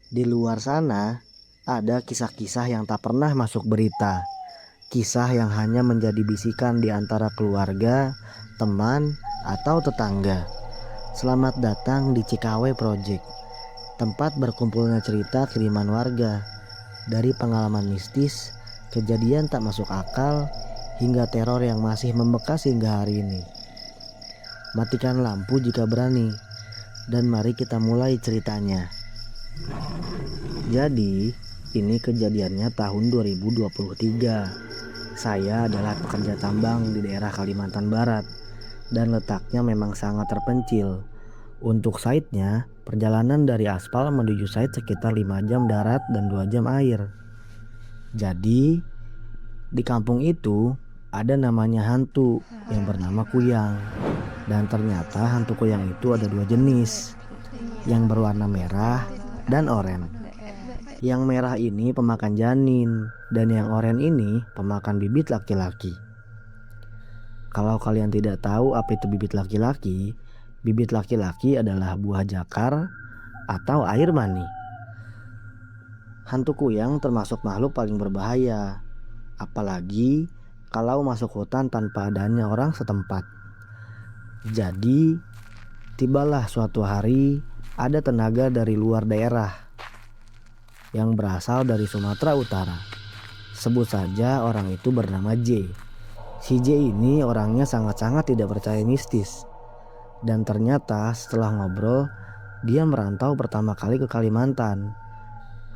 Di luar sana, ada kisah-kisah yang tak pernah masuk berita. Kisah yang hanya menjadi bisikan di antara keluarga, teman, atau tetangga. Selamat datang di Cikawe Project, tempat berkumpulnya cerita kiriman warga. Dari pengalaman mistis, kejadian tak masuk akal, hingga teror yang masih membekas hingga hari ini. Matikan lampu jika berani, dan mari kita mulai ceritanya. Jadi, ini kejadiannya tahun 2023. Saya adalah pekerja tambang di daerah Kalimantan Barat, dan letaknya memang sangat terpencil. Untuk site-nya, perjalanan dari aspal menuju site sekitar 5 jam darat dan 2 jam air. Jadi, di kampung itu ada namanya hantu yang bernama Kuyang. Dan ternyata hantu Kuyang itu ada dua jenis, yang berwarna merah dan oranye. Yang merah ini pemakan janin, dan yang oranye ini pemakan bibit laki-laki. Kalau kalian tidak tahu apa itu bibit laki-laki adalah buah jakar atau air mani. Hantu Kuyang termasuk makhluk paling berbahaya, apalagi kalau masuk hutan tanpa adanya orang setempat. Jadi, tibalah suatu hari ada tenaga dari luar daerah yang berasal dari Sumatera Utara. Sebut saja orang itu bernama J. Si J ini orangnya sangat-sangat tidak percaya mistis. Dan ternyata setelah ngobrol, dia merantau pertama kali ke Kalimantan.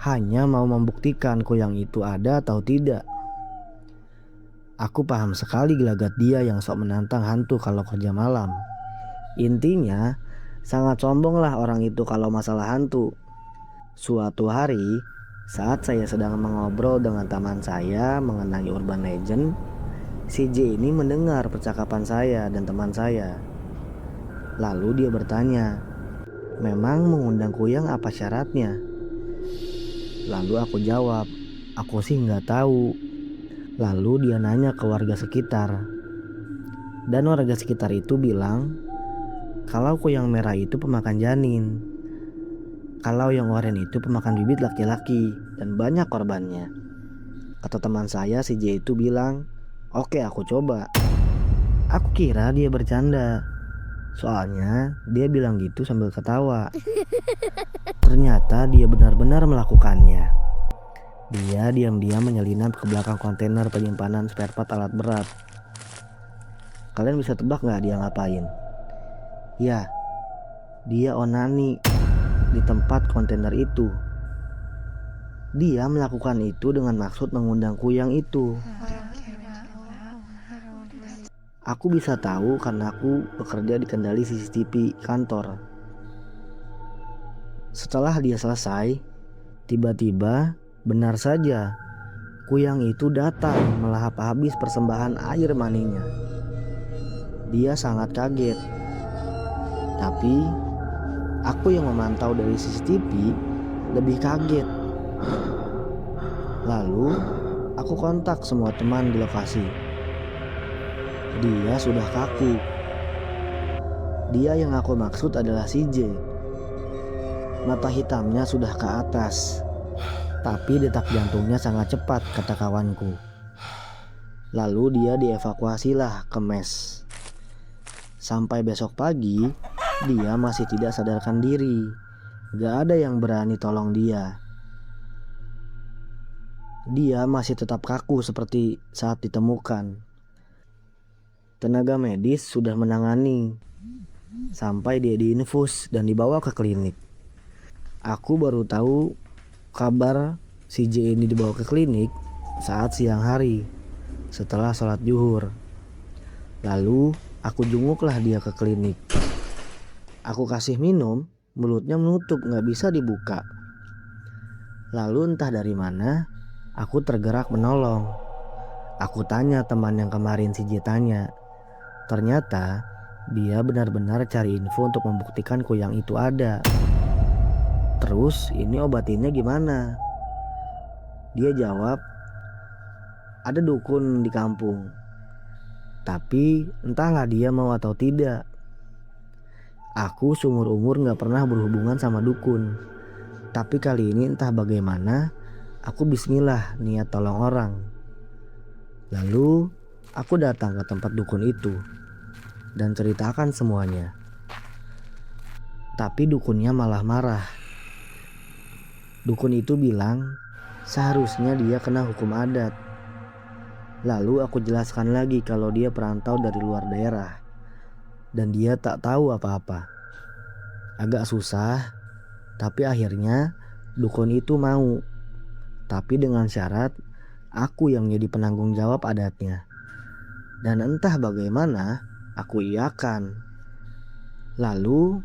Hanya mau membuktikan Kuyang itu ada atau tidak. Aku paham sekali gelagat dia yang sok menantang hantu kalau kerja malam. Intinya, sangat sombong lah orang itu kalau masalah hantu. Suatu hari, saat saya sedang mengobrol dengan teman saya mengenai urban legend, si J ini mendengar percakapan saya dan teman saya. Lalu dia bertanya, memang mengundang Kuyang apa syaratnya? Lalu aku jawab, aku sih nggak tahu. Lalu dia nanya ke warga sekitar. Dan warga sekitar itu bilang, kalau Kuyang merah itu pemakan janin. Kalau yang oranye itu pemakan bibit laki-laki dan banyak korbannya. Kata teman saya si J itu bilang, oke aku coba. Aku kira dia bercanda. Soalnya dia bilang gitu sambil ketawa. Ternyata dia benar-benar melakukannya. Dia diam-diam menyelinap ke belakang kontainer penyimpanan spare part alat berat. Kalian bisa tebak gak dia ngapain? Ya, dia onani di tempat kontainer itu. Dia melakukan itu dengan maksud mengundang Kuyang itu. Aku bisa tahu karena aku bekerja di kendali CCTV kantor. Setelah dia selesai, tiba-tiba benar saja Kuyang itu datang melahap habis persembahan air maninya. Dia sangat kaget. Tapi aku yang memantau dari CCTV lebih kaget. Lalu aku kontak semua teman di lokasi. Dia sudah kaku. Dia yang aku maksud adalah si J. Mata hitamnya sudah ke atas, tapi detak jantungnya sangat cepat, kata kawanku. Lalu dia dievakuasilah ke mes. Sampai besok pagi, dia masih tidak sadarkan diri. Gak ada yang berani tolong dia. Dia masih tetap kaku seperti saat ditemukan. Tenaga medis sudah menangani sampai dia diinfus dan dibawa ke klinik. Aku baru tahu kabar si J ini dibawa ke klinik saat siang hari setelah sholat zuhur. Lalu aku junguklah dia ke klinik. Aku kasih minum, mulutnya menutup, gak bisa dibuka. Lalu entah dari mana, aku tergerak menolong. Aku tanya teman yang kemarin si J tanya. Ternyata dia benar-benar cari info untuk membuktikan Kuyang itu ada. Terus ini obatinnya gimana? Dia jawab, ada dukun di kampung. Tapi entahlah dia mau atau tidak. Aku seumur umur gak pernah berhubungan sama dukun. Tapi kali ini entah bagaimana, aku bismillah niat tolong orang. Lalu aku datang ke tempat dukun itu dan ceritakan semuanya. Tapi dukunnya malah marah. Dukun itu bilang seharusnya dia kena hukum adat. Lalu aku jelaskan lagi kalau dia perantau dari luar daerah dan dia tak tahu apa-apa. Agak susah, tapi akhirnya dukun itu mau. Tapi dengan syarat aku yang jadi penanggung jawab adatnya. Dan entah bagaimana aku iakan. Lalu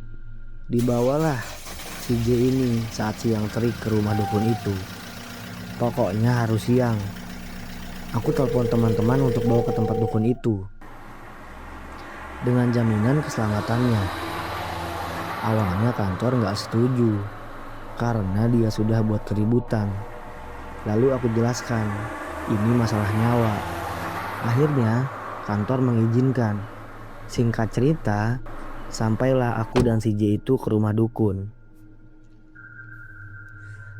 dibawalah si J ini saat siang terik ke rumah dukun itu. Pokoknya harus siang. Aku telepon teman-teman untuk bawa ke tempat dukun itu dengan jaminan keselamatannya. Awalnya kantor gak setuju karena dia sudah buat keributan. Lalu aku jelaskan ini masalah nyawa. Akhirnya kantor mengizinkan. Singkat cerita, sampailah aku dan si J itu ke rumah dukun.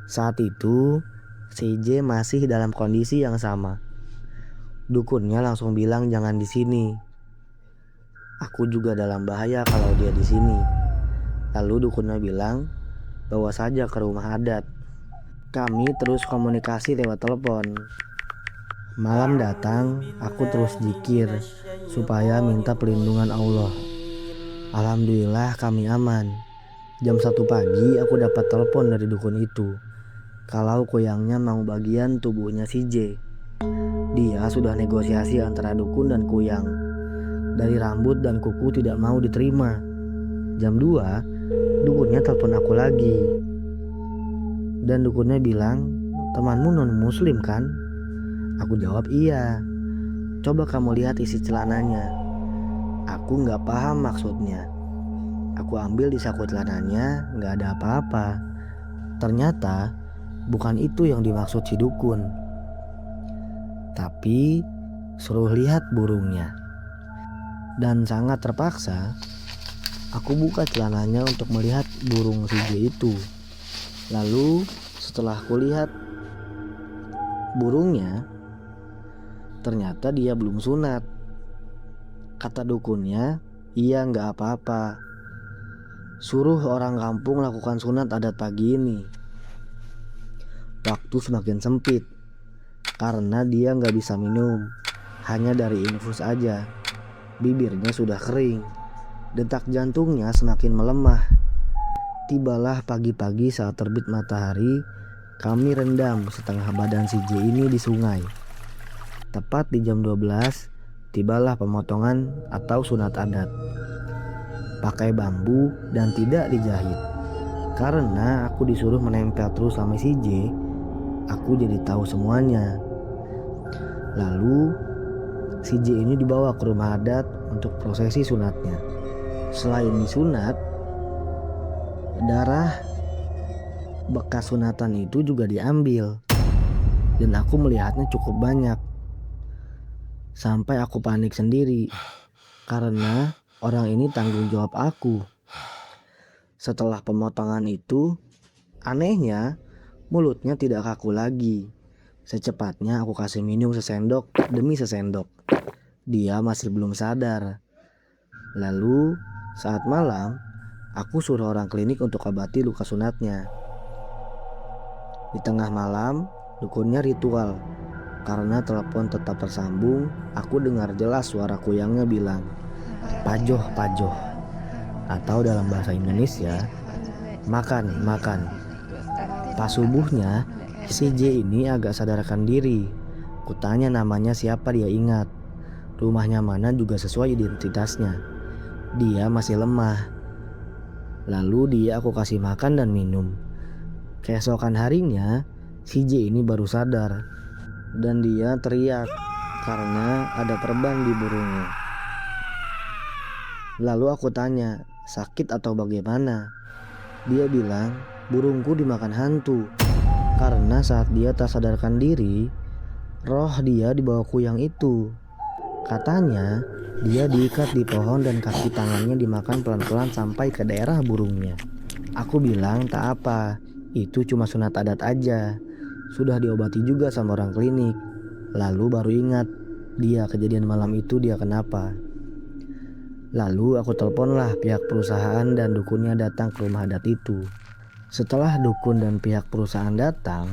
Saat itu si J masih dalam kondisi yang sama. Dukunnya langsung bilang jangan di sini. Aku juga dalam bahaya kalau dia di sini. Lalu dukunnya bilang bawa saja ke rumah adat. Kami terus komunikasi lewat telepon. Malam datang, aku terus zikir supaya minta perlindungan Allah. Alhamdulillah kami aman. Jam 1 pagi aku dapat telepon dari dukun itu. Kalau kuyangnya mau bagian tubuhnya si J. Dia sudah negosiasi antara dukun dan kuyang. Dari rambut dan kuku tidak mau diterima. Jam 2, dukunnya telepon aku lagi. Dan dukunnya bilang, temanmu non muslim kan? Aku jawab iya. Coba kamu lihat isi celananya. Aku gak paham maksudnya. Aku ambil di saku celananya, gak ada apa-apa. Ternyata bukan itu yang dimaksud si dukun. Tapi suruh lihat burungnya. Dan sangat terpaksa aku buka celananya untuk melihat burung si J itu. Lalu setelah aku lihat burungnya, ternyata dia belum sunat. Kata dukunnya, iya gak apa-apa. Suruh orang kampung lakukan sunat adat pagi ini. Waktu semakin sempit karena dia gak bisa minum, hanya dari infus aja. Bibirnya sudah kering, detak jantungnya semakin melemah. Tibalah pagi-pagi saat terbit matahari, kami rendam setengah badan si J ini di sungai. Tepat di jam 12, tibalah pemotongan atau sunat adat. Pakai bambu dan tidak dijahit. Karena aku disuruh menempel terus sama si J, aku jadi tahu semuanya. Lalu si J ini dibawa ke rumah adat untuk prosesi sunatnya. Selain disunat, darah bekas sunatan itu juga diambil. Dan aku melihatnya cukup banyak. Sampai aku panik sendiri karena orang ini tanggung jawab aku. Setelah pemotongan itu, anehnya mulutnya tidak kaku lagi. Secepatnya aku kasih minum sesendok demi sesendok. Dia masih belum sadar. Lalu saat malam, aku suruh orang klinik untuk obati luka sunatnya. Di tengah malam, dukunnya ritual. Karena telepon tetap tersambung, aku dengar jelas suara kuyangnya bilang, "Pajoh, pajoh." Atau dalam bahasa Indonesia, makan, makan. Pas subuhnya, si J ini agak sadarkan diri. Kutanya namanya siapa, dia ingat. Rumahnya mana juga sesuai identitasnya. Dia masih lemah. Lalu dia aku kasih makan dan minum. Keesokan harinya, si J ini baru sadar. Dan dia teriak karena ada perban di burungnya. Lalu aku tanya, sakit atau bagaimana? Dia bilang, burungku dimakan hantu. Karena saat dia tak sadarkan diri, roh dia dibawa kuyang itu. Katanya dia diikat di pohon dan kaki tangannya dimakan pelan-pelan sampai ke daerah burungnya. Aku bilang tak apa, Itu cuma sunat adat aja. Sudah diobati juga sama orang klinik. Lalu baru ingat dia kejadian malam itu dia kenapa. Lalu aku teleponlah pihak perusahaan dan dukunnya datang ke rumah adat itu. Setelah dukun dan pihak perusahaan datang,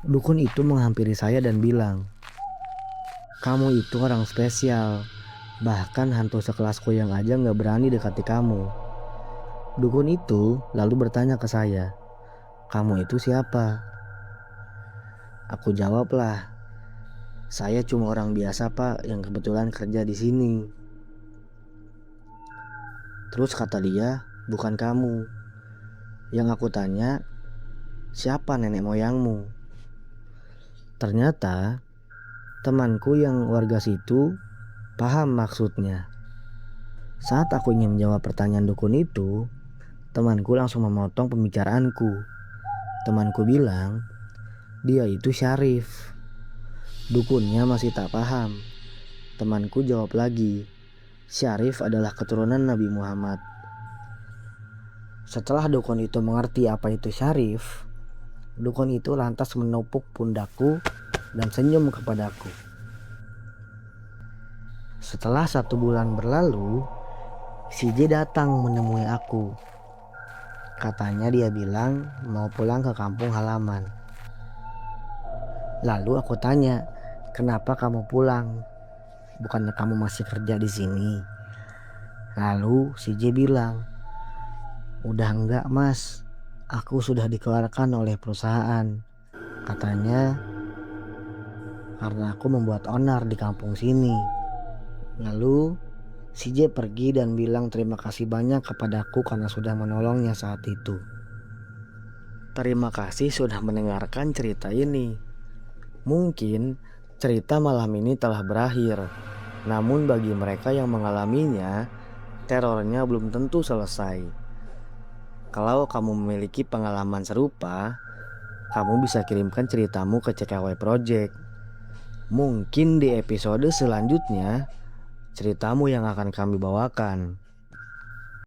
dukun itu menghampiri saya dan bilang, "Kamu itu orang spesial. Bahkan hantu sekelas Koyang aja gak berani dekati kamu." Dukun itu lalu bertanya ke saya, "Kamu itu siapa?" Aku jawablah, "Saya cuma orang biasa pak yang kebetulan kerja di sini." Terus kata dia, "Bukan kamu." Yang aku tanya, "Siapa nenek moyangmu?" Ternyata temanku yang warga situ paham maksudnya. Saat aku ingin menjawab pertanyaan dukun itu, temanku langsung memotong pembicaraanku. Temanku bilang, dia itu Syarif. Dukunnya masih tak paham. Temanku jawab lagi, Syarif adalah keturunan Nabi Muhammad. Setelah dukun itu mengerti apa itu Syarif, dukun itu lantas menepuk pundakku dan senyum kepadaku. Setelah 1 bulan berlalu, si J datang menemui aku. Katanya dia bilang mau pulang ke kampung halaman. Lalu aku tanya, "Kenapa kamu pulang? Bukannya kamu masih kerja di sini?" Lalu si J bilang, "Udah enggak mas, aku sudah dikeluarkan oleh perusahaan. Katanya karena aku membuat onar di kampung sini." Lalu si J pergi dan bilang terima kasih banyak kepadaku karena sudah menolongnya saat itu. Terima kasih sudah mendengarkan cerita ini. Mungkin cerita malam ini telah berakhir. Namun bagi mereka yang mengalaminya, terornya belum tentu selesai. Kalau kamu memiliki pengalaman serupa, kamu bisa kirimkan ceritamu ke CKW Project. Mungkin di episode selanjutnya ceritamu yang akan kami bawakan.